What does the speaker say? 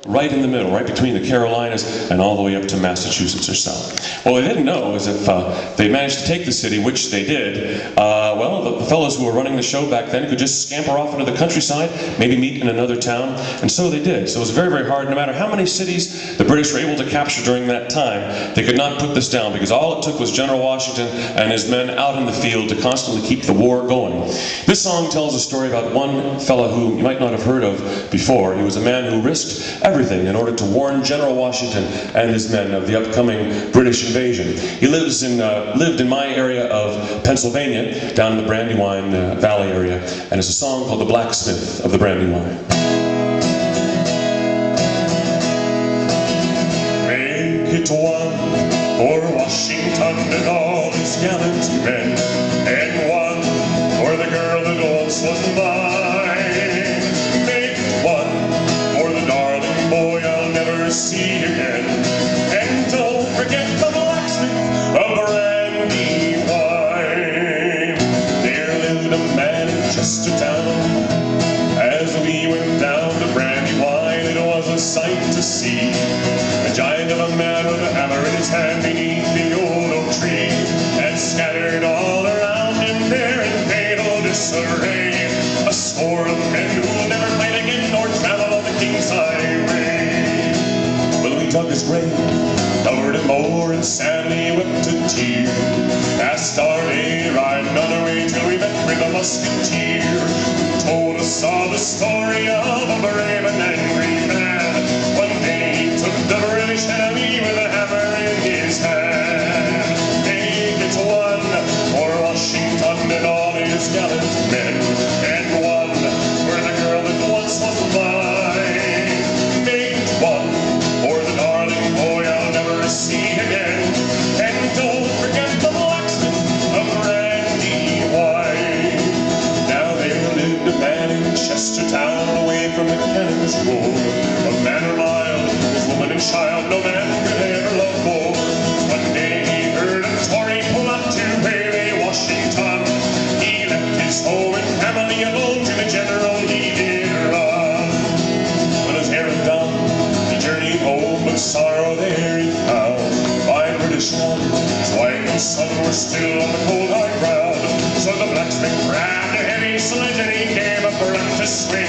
right in the middle, right between the Carolinas and all the way up to Massachusetts or south. What they didn't know is if they managed to take the city, which they did, well, the fellows who were running the show back then could just scamper off into the countryside, maybe meet in another town, and so they did. So it was very, very hard. No matter how many cities the British were able to capture during that time, they could not put this down, because all it took was General Washington and his men out in the field to constantly keep the war going. This song tells a story about one fellow who you might not have heard of before. He was a man who risked everything in order to warn General Washington and his men of the upcoming British invasion. He lived in my area of Pennsylvania, down in the Brandywine Valley area, and it's a song called The Blacksmith of the Brandywine. Make it one for Washington and all his gallant men, and one for the girl that once was mine. Make one for the darling boy I'll never see again, and don't forget the blacksmith of Brandywine. There lived a man in Chestertown. As we went down to Brandywine, it was a sight to see. A giant of a man with a hammer in his hand beneath the old oak tree, and scattered all around him there in fatal disarray a score of men who'll never fight again nor travel on the king's highway. Well, we dug his grave, covered him o'er, and sadly wept a tear. Passed our day riding on our way till we met with a musketeer, who told us all the story of a brave and angry man. One day he took the British enemy with a hammer in his hand. Make it one for Washington and all his gallant men, and one for the girl that once was mine. Make it one for the darling boy I'll never see again, and don't forget the blacksmith of Brandywine. Now there lived a man in Chestertown, away from the cannon's roar, a man mild, his woman and child no man could ever love more. One day he heard a Tory pull up to waylay Washington. He left his home and family alone, to the general he did run. When his hair had done, he journeyed home, but sorrow there he found. By British men, his wife and son were still on the cold high ground. So the blacksmith grabbed a heavy sledge and he came up for them to swing.